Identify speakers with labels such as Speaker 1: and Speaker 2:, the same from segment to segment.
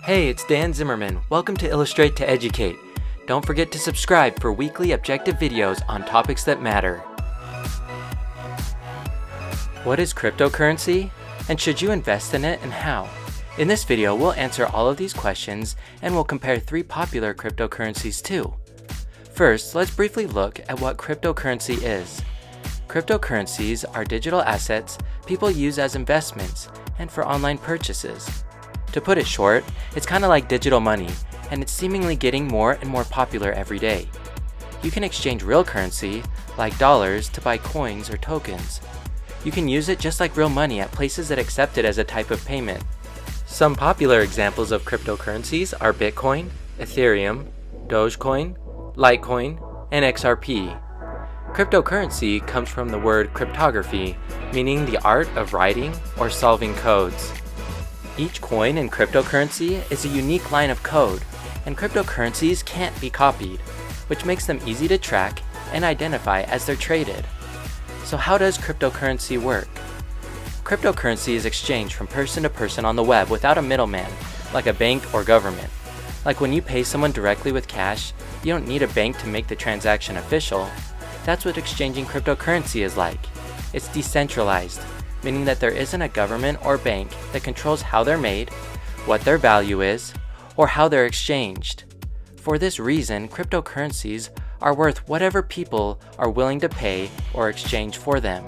Speaker 1: Hey, it's Dan Zimmerman. Welcome to Illustrate to Educate. Don't forget to subscribe for weekly objective videos on topics that matter. What is cryptocurrency? And should you invest in it, and how? In this video, we'll answer all of these questions and we'll compare 3 popular cryptocurrencies too. First, let's briefly look at what cryptocurrency is. Cryptocurrencies are digital assets people use as investments and for online purchases. To put it short, it's kind of like digital money, and it's seemingly getting more and more popular every day. You can exchange real currency, like dollars, to buy coins or tokens. You can use it just like real money at places that accept it as a type of payment. Some popular examples of cryptocurrencies are Bitcoin, Ethereum, Dogecoin, Litecoin, and XRP. Cryptocurrency comes from the word cryptography, meaning the art of writing or solving codes. Each coin in cryptocurrency is a unique line of code, and cryptocurrencies can't be copied, which makes them easy to track and identify as they're traded. So how does cryptocurrency work? Cryptocurrency is exchanged from person to person on the web without a middleman, like a bank or government. Like when you pay someone directly with cash, you don't need a bank to make the transaction official. That's what exchanging cryptocurrency is like. It's decentralized, meaning that there isn't a government or bank that controls how they're made, what their value is, or how they're exchanged. For this reason, cryptocurrencies are worth whatever people are willing to pay or exchange for them.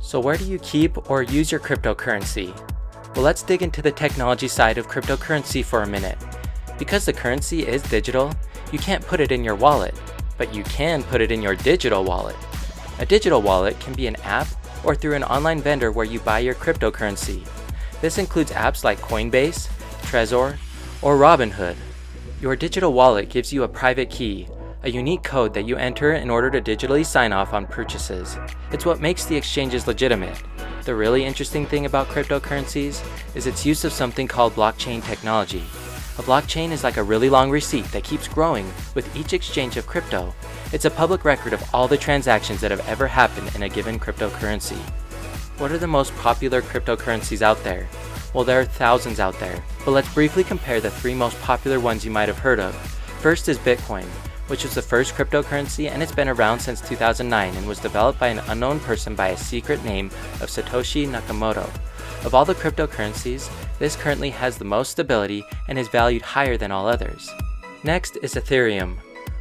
Speaker 1: So where do you keep or use your cryptocurrency? Well, let's dig into the technology side of cryptocurrency for a minute. Because the currency is digital, you can't put it in your wallet, but you can put it in your digital wallet. A digital wallet can be an app or through an online vendor where you buy your cryptocurrency. This includes apps like Coinbase, Trezor, or Robinhood. Your digital wallet gives you a private key, a unique code that you enter in order to digitally sign off on purchases. It's what makes the exchanges legitimate. The really interesting thing about cryptocurrencies is its use of something called blockchain technology. A blockchain is like a really long receipt that keeps growing with each exchange of crypto. It's a public record of all the transactions that have ever happened in a given cryptocurrency. What are the most popular cryptocurrencies out there? Well, there are thousands out there, but let's briefly compare the 3 most popular ones you might have heard of. First is Bitcoin, which was the first cryptocurrency, and it's been around since 2009 and was developed by an unknown person by a secret name of Satoshi Nakamoto. Of all the cryptocurrencies, this currently has the most stability and is valued higher than all others. Next is Ethereum,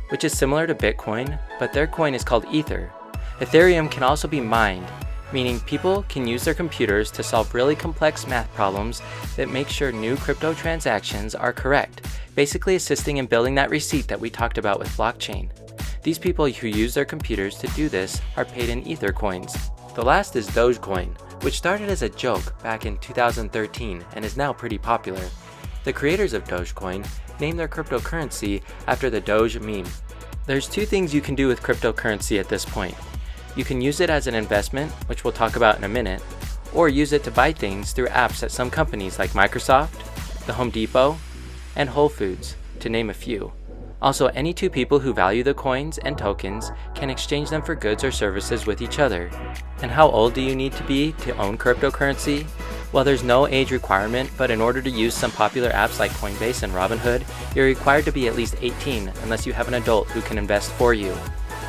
Speaker 1: which is similar to Bitcoin, but their coin is called Ether. Ethereum can also be mined, meaning people can use their computers to solve really complex math problems that make sure new crypto transactions are correct, basically assisting in building that receipt that we talked about with blockchain. These people who use their computers to do this are paid in Ether coins. The last is Dogecoin, which started as a joke back in 2013 and is now pretty popular. The creators of Dogecoin named their cryptocurrency after the Doge meme. There's 2 things you can do with cryptocurrency at this point. You can use it as an investment, which we'll talk about in a minute, or use it to buy things through apps at some companies like Microsoft, the Home Depot, and Whole Foods, to name a few. Also, any 2 people who value the coins and tokens can exchange them for goods or services with each other. And how old do you need to be to own cryptocurrency? Well, there's no age requirement, but in order to use some popular apps like Coinbase and Robinhood, you're required to be at least 18 unless you have an adult who can invest for you.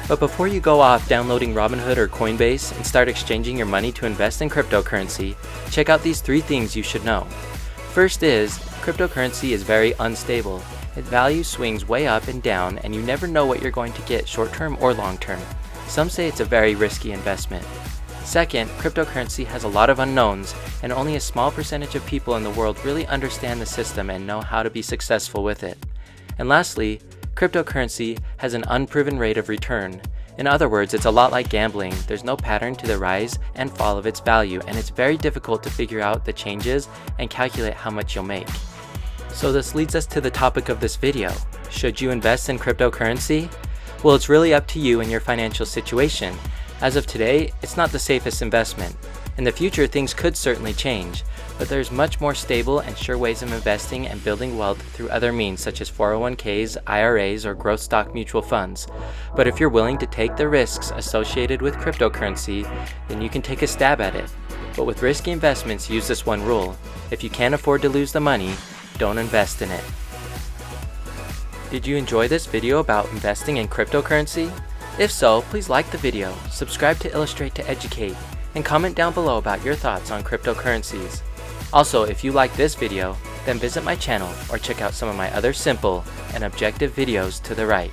Speaker 1: But before you go off downloading Robinhood or Coinbase and start exchanging your money to invest in cryptocurrency, check out these 3 things you should know. First is, cryptocurrency is very unstable. Its value swings way up and down, and you never know what you're going to get short-term or long-term. Some say it's a very risky investment. Second, cryptocurrency has a lot of unknowns, and only a small percentage of people in the world really understand the system and know how to be successful with it. And lastly, cryptocurrency has an unproven rate of return. In other words, it's a lot like gambling. There's no pattern to the rise and fall of its value, and it's very difficult to figure out the changes and calculate how much you'll make. So this leads us to the topic of this video. Should you invest in cryptocurrency? Well, it's really up to you and your financial situation. As of today, it's not the safest investment. In the future, things could certainly change, but there's much more stable and sure ways of investing and building wealth through other means such as 401ks, IRAs, or growth stock mutual funds. But if you're willing to take the risks associated with cryptocurrency, then you can take a stab at it. But with risky investments, use this one rule. If you can't afford to lose the money, don't invest in it. Did you enjoy this video about investing in cryptocurrency? If so, please like the video, subscribe to Illustrate to Educate, and comment down below about your thoughts on cryptocurrencies. Also, if you like this video, then visit my channel or check out some of my other simple and objective videos to the right.